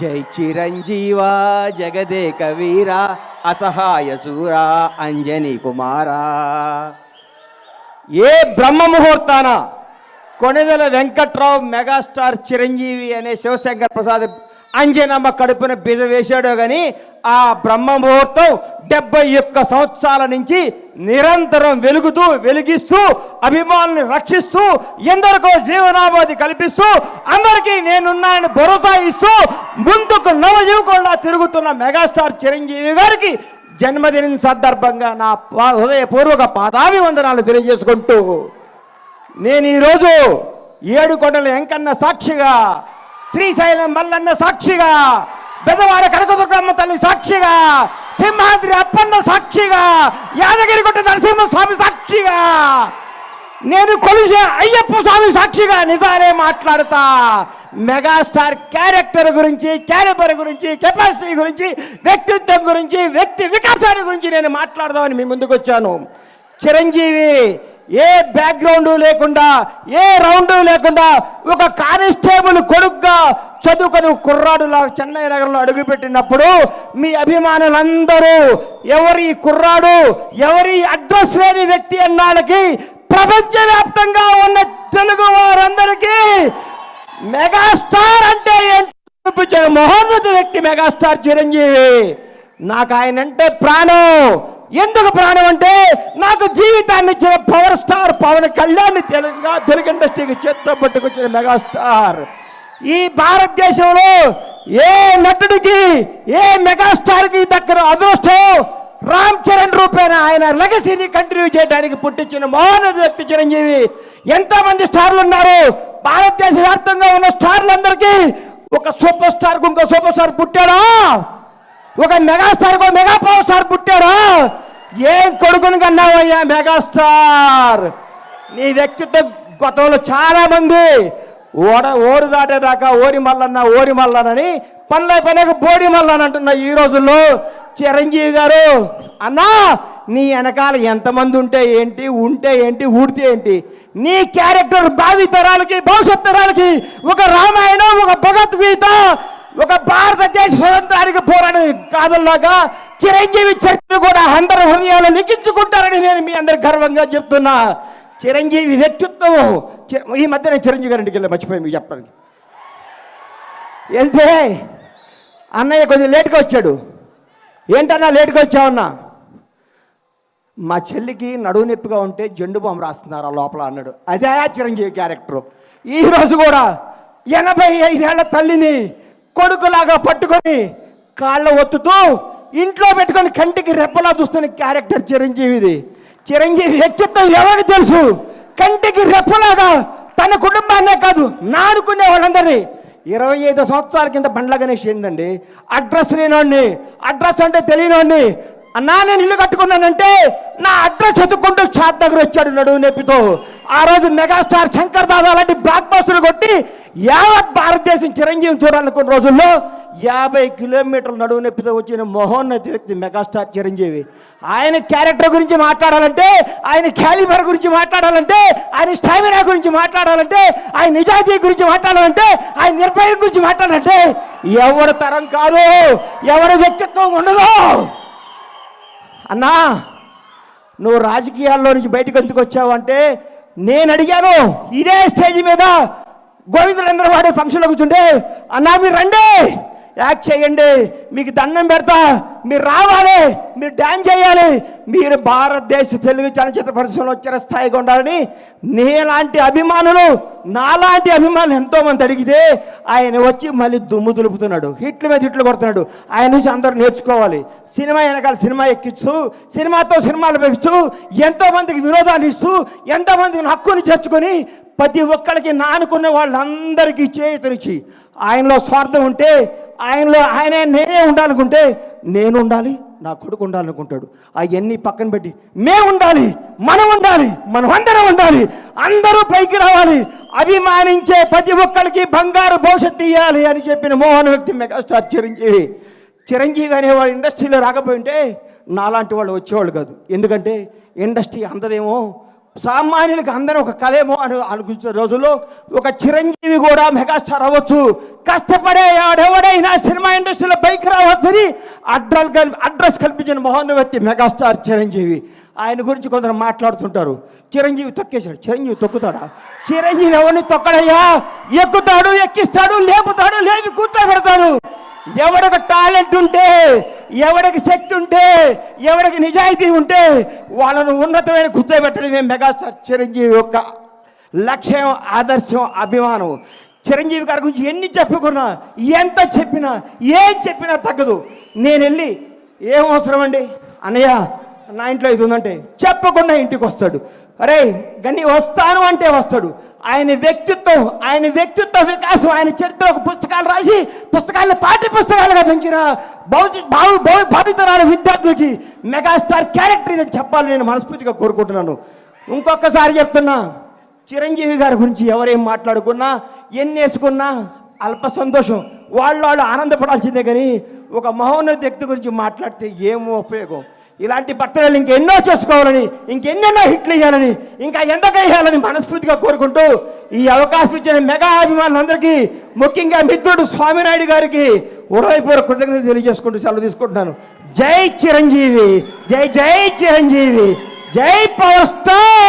జై చిరంజీవా జగదేక వీరా అసహాయ సూరా అంజనీ కుమారా. ఏ బ్రహ్మ ముహూర్తాన కొణిదెల వెంకట్రావు మెగాస్టార్ చిరంజీవి అనే శివశంకర్ ప్రసాద్ అంజనమ్మ కడుపున బీజ వేశాడో కానీ ఆ బ్రహ్మ ముహూర్తం 71 సంవత్సరాల నుంచి నిరంతరం వెలిగిస్తూ అభిమానుల్ని రక్షిస్తూ ఎందరికో జీవనాభాది కల్పిస్తూ అందరికీ నేనున్నానని భరోసా ఇస్తూ ముందుకు నవజీవకుండా తిరుగుతున్న మెగాస్టార్ చిరంజీవి గారికి జన్మదినం సందర్భంగా నా హృదయపూర్వక పాదాభివందనాలు తెలియజేసుకుంటూ నేను ఈరోజు ఏడుకొండల వెంకన్న సాక్షిగా, శ్రీశైలం మల్లన్న సాక్షిగా, బెదవాడ కనకదుర్గమ్మ తల్లి సాక్షిగా, సింహాద్రి అప్పన్న సాక్షిగా, యాదగిరిగుట్ట నరసింహస్వామి సాక్షిగా, నేను కొలిసే అయ్యప్ప స్వామి సాక్షిగా నిజాలే మాట్లాడతా. మెగాస్టార్ క్యారెక్టర్ గురించి, క్యాలిబర్ గురించి, కెపాసిటీ గురించి, వ్యక్తిత్వం గురించి, వ్యక్తి వికాసాన్ని గురించి నేను మాట్లాడదామని మీ ముందుకు వచ్చాను. చిరంజీవి ఏ బ్యాక్గ్రౌండ్ లేకుండా, ఏ రౌండ్ లేకుండా ఒక కానిస్టేబుల్ కొడుకుగా చదువుకొని కుర్రాడులా చెన్నై నగరంలో అడుగుపెట్టినప్పుడు మీ అభిమానులందరూ ఎవరి కుర్రాడు, ఎవరి అడ్రస్ లేని వ్యక్తి అన్నాళ్ళకి ప్రపంచవ్యాప్తంగా ఉన్న తెలుగు వారందరికీ మెగాస్టార్ అంటే ఏంటో మహోన్నత వ్యక్తి మెగాస్టార్ చిరంజీవి. నాకు ఆయన అంటే ప్రాణం. ఎందుకు ప్రాణం అంటే నాకు జీవితాన్ని ఇచ్చిన పవర్ స్టార్ పవన్ కళ్యాణ్ తెలుగు ఇండస్ట్రీకి చేత్తో పట్టుకొచ్చిన మెగాస్టార్. ఈ భారతదేశంలో ఏ నటుడికి, ఏ మెగాస్టార్కి దగ్గర అదృష్టం రామ్ చరణ్ రూపేణ ఆయన లెగసీని కంటిన్యూ చేయడానికి పుట్టించిన మహోన్నత వ్యక్తి చిరంజీవి. ఎంతమంది స్టార్లు ఉన్నారు భారతదేశ వ్యాప్తంగా ఉన్న స్టార్లందరికీ ఒక సూపర్ స్టార్కు ఇంకో సూపర్ స్టార్ పుట్టాడా? ఒక మెగాస్టార్కు మెగా పవర్ స్టార్ పుట్టాడా? ఏం కొడుకుని కన్నావయ్యా మెగాస్టార్? నీ వ్యక్తిత్వం గతంలో చాలా మంది ఓరు దాటేదాకా ఓరి మల్లనని పనిలేక బోడి మల్లన అంటున్న ఈ రోజుల్లో చిరంజీవి గారు అన్నా నీ వెనకాల ఎంతమంది ఉంటే ఏంటి, ఊడితే ఏంటి? నీ క్యారెక్టర్ భావి తరాలకి, భవిష్యత్ తరాలకి ఒక రామాయణం, ఒక భగవద్గీత, ఒక భారతదేశ స్వతంత్రానికి పోరాడే కాదల్లాగా చిరంజీవి చరిత్ర కూడా అందరి హృదయాలు లిఖించుకుంటారని నేను మీ అందరు గర్వంగా చెప్తున్నా. చిరంజీవి వ్యక్తిత్వం ఈ మధ్య నేను చిరంజీవి గారింటికి వెళ్ళి మర్చిపోయి మీకు చెప్పడానికి వెళ్తే అన్నయ్య కొంచెం లేట్గా వచ్చాడు. ఏంటన్నా లేట్గా వచ్చావన్నా? మా చెల్లికి నడువు నొప్పిగా ఉంటే జెండు బాంబు రాస్తున్నారు ఆ లోపల అన్నాడు. అదే చిరంజీవి క్యారెక్టరు. ఈరోజు కూడా 85 ఏళ్ల తల్లిని కొడుకులాగా పట్టుకొని కాళ్ళ ఒత్తుతూ ఇంట్లో పెట్టుకొని కంటికి రెప్పలా చూస్తున్న క్యారెక్టర్ చిరంజీవిది. చిరంజీవి వ్యక్తిత్వం ఎవరికి తెలుసు? కంటికి రెప్పలాగా తన కుటుంబాన్నే కాదు నానుకునే వాళ్ళందరినీ 25 సంవత్సరాల కింద బండ్ల గణేష్ ఏందండి అడ్రస్ లేనోడిని, అడ్రస్ అంటే తెలియనోడిని అన్నా నేను ఇల్లు కట్టుకున్నానంటే నా అడ్రస్ ఎత్తుకుంటూ చాట్ దగ్గర వచ్చాడు నడువు నొప్పితో. ఆ రోజు మెగాస్టార్ శంకర్ దాదా లాంటి బ్లాక్ బస్టర్లు కొట్టి యావత్ భారతదేశం చిరంజీవిని చూడాలనుకున్న రోజుల్లో 50 కిలోమీటర్లు నడువు నొప్పితో వచ్చిన మహోన్నత వ్యక్తి మెగాస్టార్ చిరంజీవి. ఆయన క్యారెక్టర్ గురించి మాట్లాడాలంటే, ఆయన క్యాలిబర్ గురించి మాట్లాడాలంటే, ఆయన స్టామినా గురించి మాట్లాడాలంటే, ఆయన నిజాయితీ గురించి మాట్లాడాలంటే, ఆయన నిర్భయం గురించి మాట్లాడాలంటే ఎవరి తరం కాదు, ఎవరి వ్యక్తిత్వం ఉండదు. అన్నా నువ్వు రాజకీయాల్లో నుంచి బయటకు ఎందుకు వచ్చావు అంటే నేను అడిగాను. ఇదే స్టేజ్ మీద గోవిందులందరూ వాడే ఫంక్షన్లో కూర్చుంటే అన్నా మీరు రండి, యాక్ట్ చేయండి, మీకు దండం పెడతా, మీరు రావాలి, మీరు డ్యాన్స్ చేయాలి, మీరు భారతదేశ తెలుగు చలనచిత్ర పరిశ్రమలో వచ్చిన స్థాయిగా ఉండాలని నీలాంటి అభిమానులు, నాలాంటి అభిమానులు ఎంతోమంది అడిగితే ఆయన వచ్చి మళ్ళీ దుమ్ము దులుపుతున్నాడు, హిట్ల మీద హిట్లు కొడుతున్నాడు. ఆయన నుంచి అందరూ నేర్చుకోవాలి. సినిమా వెనకాల సినిమా ఎక్కిస్తూ, సినిమాతో సినిమాలు పెంచుతూ, ఎంతోమందికి వినోదాన్ని ఇస్తూ, ఎంతోమందికి హక్కుని చేర్చుకొని ప్రతి ఒక్కరికి నానుకున్న వాళ్ళందరికీ చేతునిచ్చి ఆయనలో స్వార్థం ఉంటే, ఆయనే నేనే ఉండాలనుకుంటే నేను ఉండాలి, నా కొడుకు ఉండాలనుకుంటాడు. అవన్నీ పక్కన పెట్టి మేము ఉండాలి, మనం ఉండాలి, మనం అందరం ఉండాలి, అందరూ పైకి రావాలి, అభిమానించే ప్రతి ఒక్కరికి బంగారు భవిష్యత్తు ఇవ్వాలి అని చెప్పిన మోహన వ్యక్తి మెగాస్టార్ చిరంజీవి. చిరంజీవి అనేవాడు ఇండస్ట్రీలో రాకపోయింటే నాలాంటి వాళ్ళు వచ్చేవాళ్ళు కాదు. ఎందుకంటే ఇండస్ట్రీ అందదేమో సామాన్యులకు అందరూ ఒక కళేమో అని అనుకునే రోజుల్లో ఒక చిరంజీవి కూడా మెగాస్టార్ అవ్వచ్చు. కష్టపడే ఎవడెవడైనా సినిమా అని అడ్రస్ కల్పించిన మహోన్నత వ్యక్తి మెగాస్టార్ చిరంజీవి. ఆయన గురించి కొందరు మాట్లాడుతుంటారు, చిరంజీవి తొక్కేశాడు. చిరంజీవి తొక్కుతాడా? చిరంజీవి ఎవరిని తొక్కడయ్యా? ఎక్కుతాడు, ఎక్కిస్తాడు, లేపుతాడు, లేపి కూర్చోబెడతాడు. ఎవడికి టాలెంట్ ఉంటే, ఎవడికి శక్తి ఉంటే, ఎవడికి నిజాయితీ ఉంటే వాళ్ళను ఉన్నతమైన కూర్చోబెట్టడమే మెగాస్టార్ చిరంజీవి యొక్క లక్ష్యం, ఆదర్శం, అభిమానం. చిరంజీవి గారి గురించి ఎన్ని చెప్పుకున్నా, ఎంత చెప్పినా, ఏం చెప్పినా తగ్గదు. నేను వెళ్ళి ఏం అవసరం అండి అన్నయ్య నా ఇంట్లో ఇది ఉందంటే చెప్పకుండా ఇంటికి వస్తాడు. అరే గని వస్తాను అంటే వస్తాడు. ఆయన వ్యక్తిత్వ వికాసం, ఆయన చరిత్ర పుస్తకాలు రాసి పుస్తకాలను పాఠ్య పుస్తకాలుగా పెంచిన భావితరాల విద్యార్థులకి మెగాస్టార్ క్యారెక్టర్ ఇదని చెప్పాలని నేను మనస్ఫూర్తిగా కోరుకుంటున్నాను. ఇంకొకసారి చెప్తున్నా, చిరంజీవి గారి గురించి ఎవరేం మాట్లాడుకున్నా, ఎన్ని వేసుకున్నా అల్ప సంతోషం, వాళ్ళు ఆనందపడాల్సిందే. కానీ ఒక మహోన్నత వ్యక్తి గురించి మాట్లాడితే ఏమో ఉపయోగం? ఇలాంటి భక్తులు ఇంకెన్నో చేసుకోవాలని, ఇంకెన్నెన్నో హిట్లు ఇవ్వాలని, ఇంకా ఎంతగా వేయాలని మనస్ఫూర్తిగా కోరుకుంటూ ఈ అవకాశం ఇచ్చిన మెగా అభిమానులందరికీ, ముఖ్యంగా మిత్రుడు స్వామినాయుడు గారికి హృదయపూర్వక కృతజ్ఞతలు తెలియజేసుకుంటూ సెలవు తీసుకుంటున్నాను. జై చిరంజీవి, జై జై చిరంజీవి, జై పవర్ స్టార్.